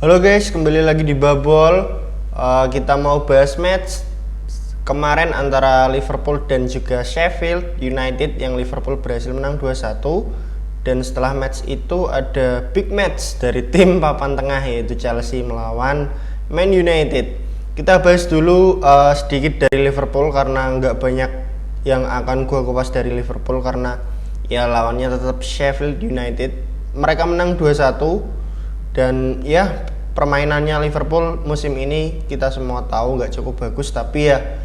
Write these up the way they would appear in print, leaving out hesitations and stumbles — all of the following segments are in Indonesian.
Halo guys, kembali lagi di Babol. Kita mau bahas match kemarin antara Liverpool dan juga Sheffield United yang Liverpool berhasil menang 2-1. Dan setelah match itu ada big match dari tim papan tengah yaitu Chelsea melawan Man United. Kita bahas dulu sedikit dari Liverpool karena nggak banyak yang akan gua kupas dari Liverpool karena ya lawannya tetap Sheffield United. Mereka menang 2-1. Dan ya permainannya Liverpool musim ini kita semua tahu nggak cukup bagus, tapi ya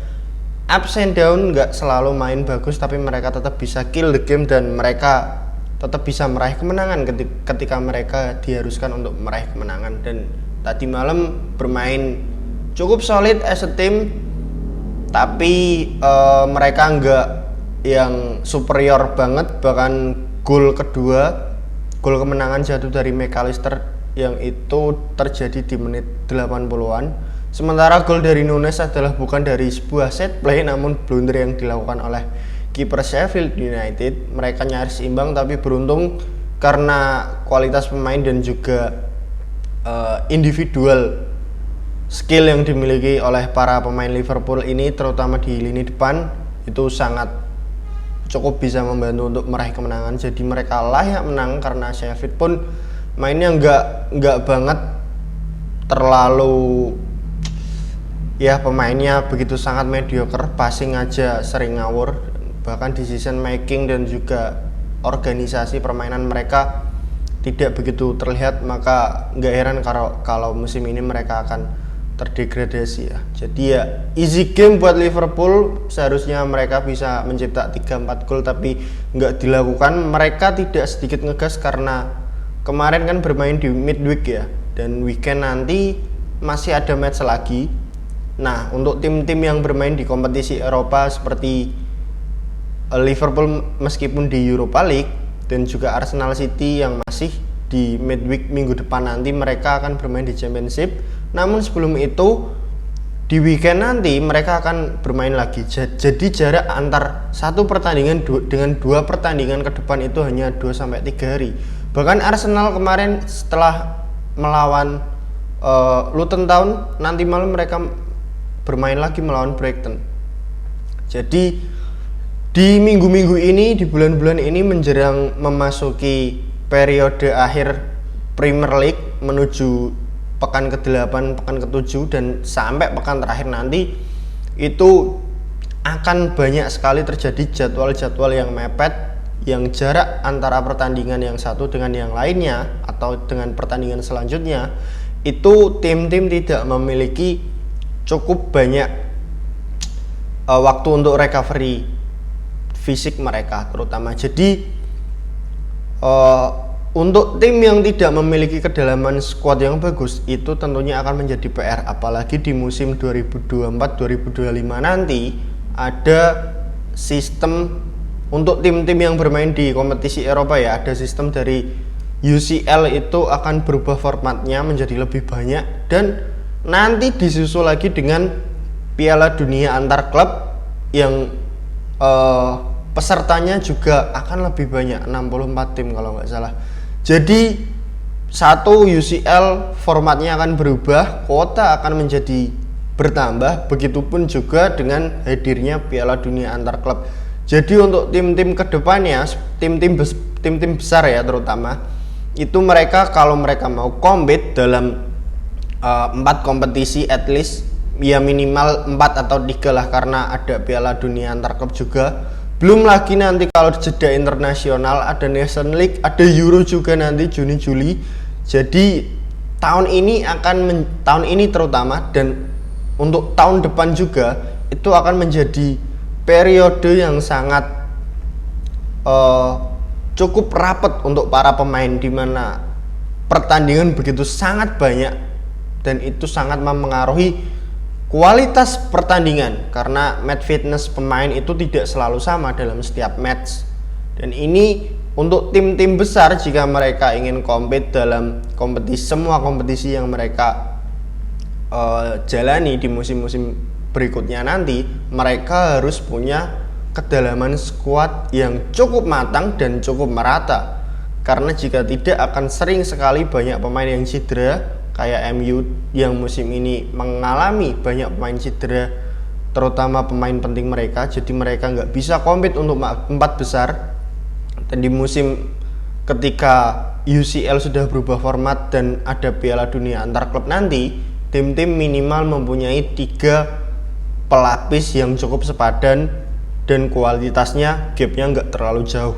ups and down, nggak selalu main bagus, tapi mereka tetap bisa kill the game dan mereka tetap bisa meraih kemenangan ketika mereka diharuskan untuk meraih kemenangan. Dan tadi malam bermain cukup solid as a team, tapi mereka nggak yang superior banget. Bahkan gol kemenangan jatuh dari McAllister yang itu terjadi di menit 80-an. Sementara gol dari Nunes adalah bukan dari sebuah set play namun blunder yang dilakukan oleh kiper Sheffield United. Mereka nyaris imbang tapi beruntung karena kualitas pemain dan juga individual skill yang dimiliki oleh para pemain Liverpool ini, terutama di lini depan, itu sangat cukup bisa membantu untuk meraih kemenangan. Jadi mereka layak menang karena Sheffield pun mainnya nggak banget terlalu, ya pemainnya begitu sangat mediocre, passing aja sering ngawur, bahkan decision making dan juga organisasi permainan mereka tidak begitu terlihat. Maka nggak heran kalau musim ini mereka akan terdegradasi ya. Jadi ya easy game buat Liverpool, seharusnya mereka bisa mencetak 3-4 gol tapi nggak dilakukan. Mereka tidak sedikit ngegas karena kemarin kan bermain di midweek ya, dan weekend nanti masih ada match lagi. Nah, untuk tim-tim yang bermain di kompetisi Eropa seperti Liverpool meskipun di Europa League dan juga Arsenal City yang masih di midweek minggu depan nanti mereka akan bermain di Championship. Namun sebelum itu di weekend nanti mereka akan bermain lagi. Jadi jarak antar satu pertandingan dengan dua pertandingan ke depan itu hanya 2-3 hari. Bahkan Arsenal kemarin setelah melawan Luton Town, nanti malam mereka bermain lagi melawan Brighton. Jadi di minggu-minggu ini, di bulan-bulan ini menjelang memasuki periode akhir Premier League menuju pekan ke-8, pekan ke-7 dan sampai pekan terakhir nanti, itu akan banyak sekali terjadi jadwal-jadwal yang mepet, yang jarak antara pertandingan yang satu dengan yang lainnya atau dengan pertandingan selanjutnya itu tim-tim tidak memiliki cukup banyak waktu untuk recovery fisik mereka terutama. Jadi untuk tim yang tidak memiliki kedalaman squad yang bagus itu tentunya akan menjadi PR, apalagi di musim 2024-2025 nanti ada sistem untuk tim-tim yang bermain di kompetisi Eropa ya, ada sistem dari UCL itu akan berubah formatnya menjadi lebih banyak dan nanti disusul lagi dengan Piala Dunia antar klub yang pesertanya juga akan lebih banyak, 64 tim kalau nggak salah. Jadi satu UCL formatnya akan berubah, kuota akan menjadi bertambah, begitupun juga dengan hadirnya Piala Dunia antar klub. Jadi untuk tim-tim kedepannya, tim-tim besar ya terutama, itu mereka kalau mereka mau compete dalam 4 kompetisi at least, ya minimal 4 atau 3 lah karena ada Piala Dunia antar klub juga. Belum lagi nanti kalau jeda internasional ada Nation League, ada Euro juga nanti Juni-Juli. Jadi tahun ini terutama dan untuk tahun depan juga itu akan menjadi periode yang sangat cukup rapat untuk para pemain, di mana pertandingan begitu sangat banyak dan itu sangat mempengaruhi kualitas pertandingan karena match fitness pemain itu tidak selalu sama dalam setiap match. Dan ini untuk tim-tim besar jika mereka ingin compete dalam semua kompetisi yang mereka jalani di musim-musim berikutnya nanti, mereka harus punya kedalaman skuad yang cukup matang dan cukup merata. Karena jika tidak akan sering sekali banyak pemain yang cedera kayak MU yang musim ini mengalami banyak pemain cedera, terutama pemain penting mereka, jadi mereka nggak bisa compete untuk 4 besar. Dan di musim ketika UCL sudah berubah format dan ada Piala Dunia antar klub nanti, tim-tim minimal mempunyai 3 pelapis yang cukup sepadan dan kualitasnya gapnya nggak terlalu jauh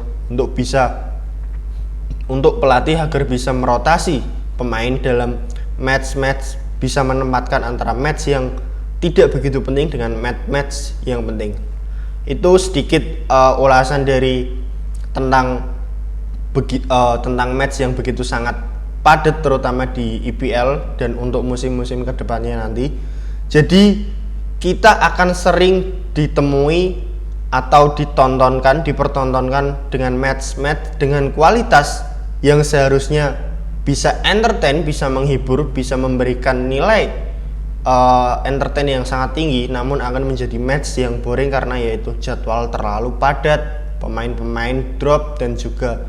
untuk pelatih agar bisa merotasi pemain dalam match bisa menempatkan antara match yang tidak begitu penting dengan match yang penting. Itu sedikit ulasan dari tentang match yang begitu sangat padat terutama di IPL dan untuk musim-musim kedepannya nanti. Jadi kita akan sering ditemui atau dipertontonkan dengan match dengan kualitas yang seharusnya bisa entertain, bisa menghibur, bisa memberikan nilai entertain yang sangat tinggi, namun akan menjadi match yang boring karena yaitu jadwal terlalu padat, pemain-pemain drop dan juga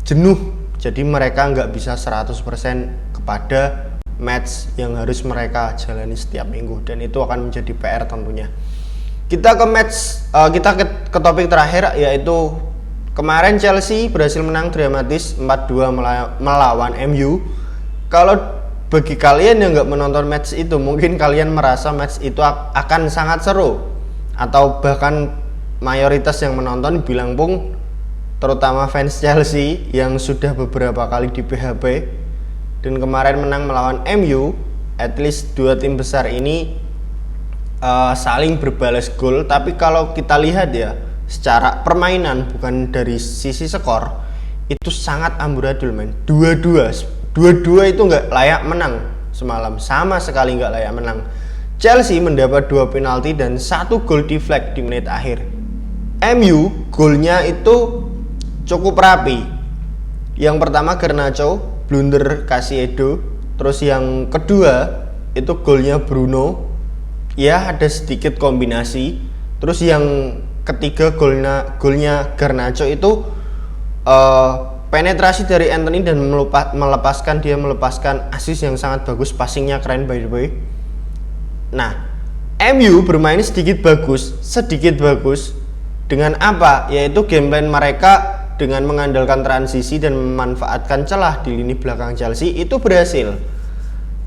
jenuh. Jadi mereka nggak bisa 100% kepada match yang harus mereka jalani setiap minggu, dan itu akan menjadi PR tentunya. Kita ke topik terakhir, yaitu kemarin Chelsea berhasil menang dramatis 4-2 melawan MU. Kalau bagi kalian yang nggak menonton match itu, mungkin kalian merasa match itu akan sangat seru, atau bahkan mayoritas yang menonton bilang pun, terutama fans Chelsea yang sudah beberapa kali di PHP dan kemarin menang melawan MU, at least 2 tim besar ini saling berbalas gol. Tapi kalau kita lihat ya, secara permainan bukan dari sisi skor, itu sangat amburadul men. Dua-dua itu nggak layak menang semalam, sama sekali nggak layak menang. Chelsea mendapat 2 penalti dan 1 gol di flag di menit akhir. MU golnya itu cukup rapi. Yang pertama Garnacho blunder kasih Edo, terus yang kedua itu golnya Bruno, ya ada sedikit kombinasi. Terus yang ketiga golnya Garnacho itu penetrasi dari Anthony dan melepaskan assist yang sangat bagus, passingnya keren by the way. Nah, MU bermain sedikit bagus dengan apa? Yaitu game plan mereka dengan mengandalkan transisi dan memanfaatkan celah di lini belakang Chelsea itu berhasil.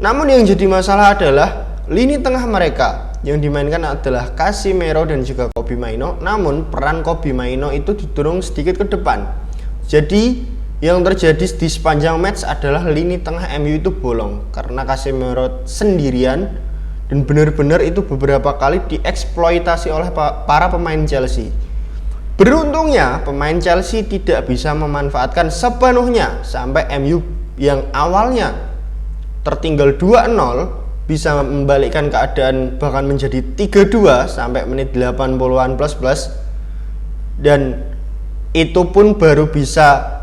Namun yang jadi masalah adalah lini tengah mereka yang dimainkan adalah Casemiro dan juga Kobbie Mainoo, namun peran Kobbie Mainoo itu didorong sedikit ke depan. Jadi yang terjadi di sepanjang match adalah lini tengah MU itu bolong karena Casemiro sendirian, dan benar-benar itu beberapa kali dieksploitasi oleh para pemain Chelsea. Beruntungnya pemain Chelsea tidak bisa memanfaatkan sepenuhnya sampai MU yang awalnya tertinggal 2-0 bisa membalikkan keadaan bahkan menjadi 3-2 sampai menit 80-an plus, dan itu pun baru bisa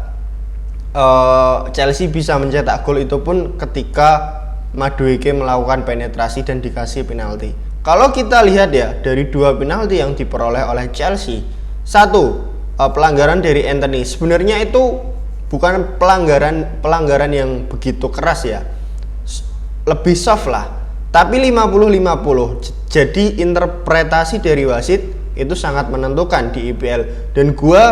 Chelsea bisa mencetak gol itu pun ketika Madueke melakukan penetrasi dan dikasih penalti. Kalau kita lihat ya, dari 2 penalti yang diperoleh oleh Chelsea, 1 pelanggaran dari Anthony, sebenarnya itu bukan pelanggaran yang begitu keras ya, lebih soft lah, tapi 50-50. Jadi interpretasi dari wasit itu sangat menentukan di IPL, dan gua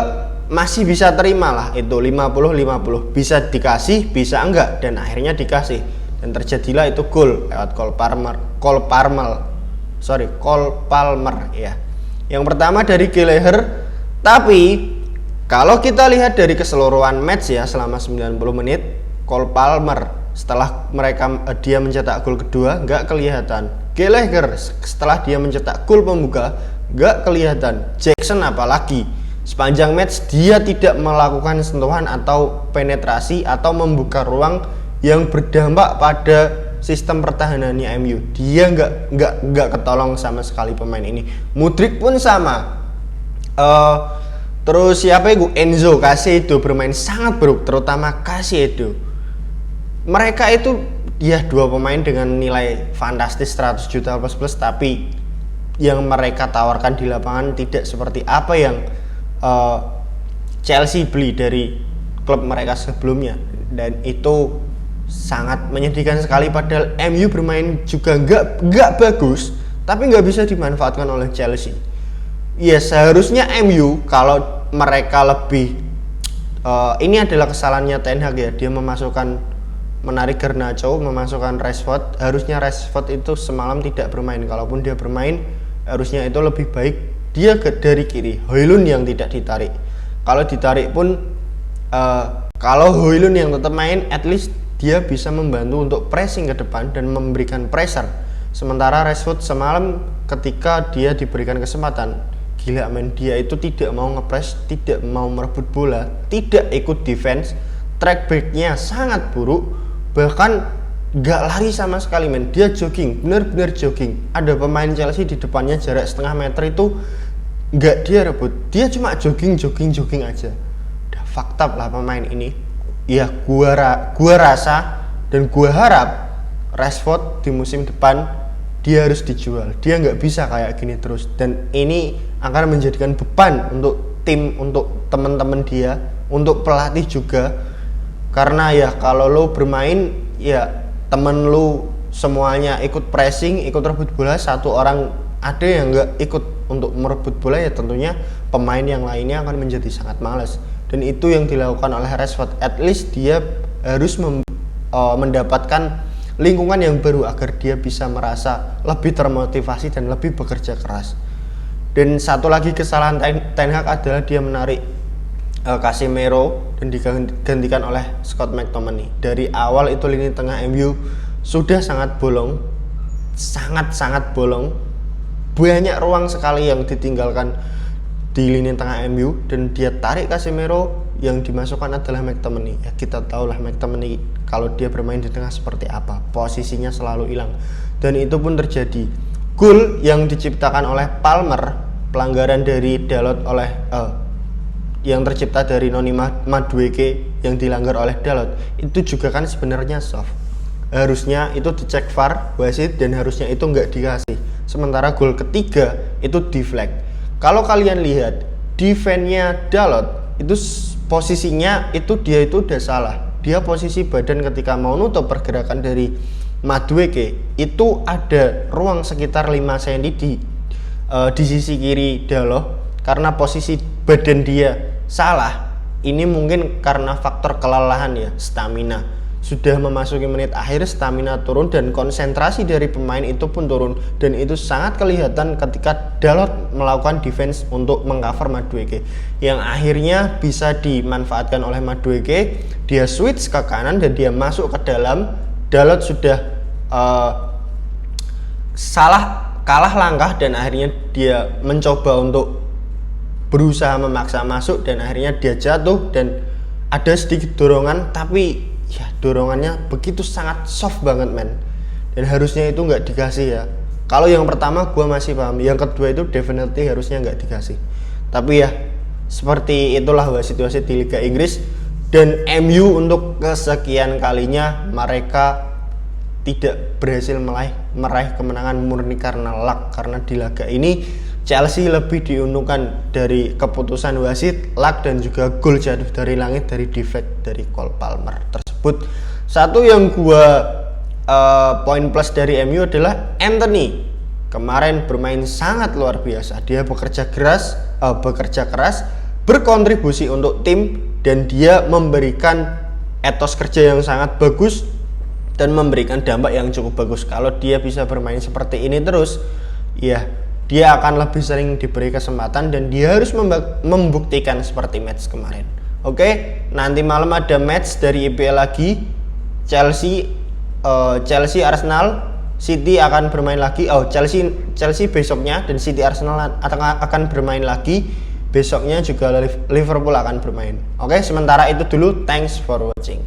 masih bisa terima lah itu 50-50, bisa dikasih bisa enggak, dan akhirnya dikasih dan terjadilah itu gol lewat Cole Palmer ya. Yang pertama dari Gallagher. Tapi kalau kita lihat dari keseluruhan match ya, selama 90 menit Cole Palmer setelah dia mencetak gol kedua nggak kelihatan. Gallagher setelah dia mencetak gol pembuka nggak kelihatan. Jackson apalagi sepanjang match dia tidak melakukan sentuhan atau penetrasi atau membuka ruang yang berdampak pada sistem pertahanannya MU. Dia nggak ketolong sama sekali pemain ini. Mudryk pun sama. Terus siapa itu? Enzo Caicedo bermain sangat buruk, terutama Caicedo. Mereka itu ya 2 pemain dengan nilai fantastis 100 juta plus, tapi yang mereka tawarkan di lapangan tidak seperti apa yang Chelsea beli dari klub mereka sebelumnya, dan itu sangat menyedihkan sekali. Padahal MU bermain juga nggak bagus, tapi nggak bisa dimanfaatkan oleh Chelsea. Ya seharusnya MU kalau mereka lebih ini adalah kesalahannya Ten Hag ya, dia menarik Garnacho, memasukkan Rashford. Harusnya Rashford itu semalam tidak bermain. Kalaupun dia bermain, harusnya itu lebih baik dia dari kiri, Højlund yang tidak ditarik. Kalau ditarik pun kalau Højlund yang tetap main, at least dia bisa membantu untuk pressing ke depan dan memberikan pressure. Sementara Rashford semalam ketika dia diberikan kesempatan, gila men, dia itu tidak mau ngepress, tidak mau merebut bola, tidak ikut defense, track backnya sangat buruk, bahkan gak lari sama sekali men. Dia jogging, benar-benar jogging. Ada pemain Chelsea di depannya jarak setengah meter itu gak dia rebut, dia cuma jogging aja. Udah fucked up lah pemain ini. Ya gua rasa dan gua harap Rashford di musim depan dia harus dijual. Dia nggak bisa kayak gini terus, dan ini akan menjadikan beban untuk tim, untuk teman-teman dia, untuk pelatih juga. Karena ya kalau lo bermain, ya temen lo semuanya ikut pressing, ikut rebut bola, satu orang ada yang nggak ikut untuk merebut bola, ya tentunya pemain yang lainnya akan menjadi sangat malas. Dan itu yang dilakukan oleh Rashford. At least dia harus mendapatkan lingkungan yang baru agar dia bisa merasa lebih termotivasi dan lebih bekerja keras. Dan satu lagi kesalahan Ten Hag adalah dia menarik Casemiro dan digantikan oleh Scott McTominay. Dari awal itu lini tengah MU sudah sangat bolong, sangat bolong. Banyak ruang sekali yang ditinggalkan di lini tengah MU, dan dia tarik Casemiro, yang dimasukkan adalah McTominay. Ya kita tahulah McTominay kalau dia bermain di tengah seperti apa, posisinya selalu hilang. Dan itu pun terjadi. Gol yang diciptakan oleh Palmer, pelanggaran dari Dalot oleh yang tercipta dari Noni Madueke yang dilanggar oleh Dalot, itu juga kan sebenarnya soft. Harusnya itu dicek VAR wasit dan harusnya itu nggak dikasih. Sementara gol ketiga itu deflect. Kalau kalian lihat defense-nya Dalot itu posisinya itu dia itu udah salah. Dia posisi badan ketika mau nutup pergerakan dari Madueke itu ada ruang sekitar 5 cm di sisi kiri Dalot. Karena posisi badan dia salah, ini mungkin karena faktor kelelahan ya, stamina. Sudah memasuki menit akhir, stamina turun dan konsentrasi dari pemain itu pun turun, dan itu sangat kelihatan ketika Dalot melakukan defense untuk mengcover Madueke, yang akhirnya bisa dimanfaatkan oleh Madueke. Dia switch ke kanan dan dia masuk ke dalam. Dalot sudah kalah langkah dan akhirnya dia mencoba untuk berusaha memaksa masuk, dan akhirnya dia jatuh dan ada sedikit dorongan, tapi ya dorongannya begitu sangat soft banget men, dan harusnya itu nggak dikasih ya. Kalau yang pertama gue masih paham, yang kedua itu definitely harusnya nggak dikasih. Tapi ya seperti itulah wasit-wasit di Liga Inggris. Dan MU untuk kesekian kalinya mereka tidak berhasil meraih kemenangan murni karena luck. Karena di laga ini Chelsea lebih diuntungkan dari keputusan wasit, luck, dan juga gol jatuh dari langit dari defect dari Cole Palmer tersebut. Satu yang gua poin plus dari MU adalah Anthony kemarin bermain sangat luar biasa. Dia bekerja keras, berkontribusi untuk tim, dan dia memberikan etos kerja yang sangat bagus dan memberikan dampak yang cukup bagus. Kalau dia bisa bermain seperti ini terus, ya dia akan lebih sering diberi kesempatan dan dia harus membuktikan seperti match kemarin. Oke, nanti malam ada match dari IPL lagi. Chelsea Arsenal, City akan bermain lagi. Chelsea besoknya dan City Arsenal akan bermain lagi. Besoknya juga Liverpool akan bermain. Oke, sementara itu dulu. Thanks for watching.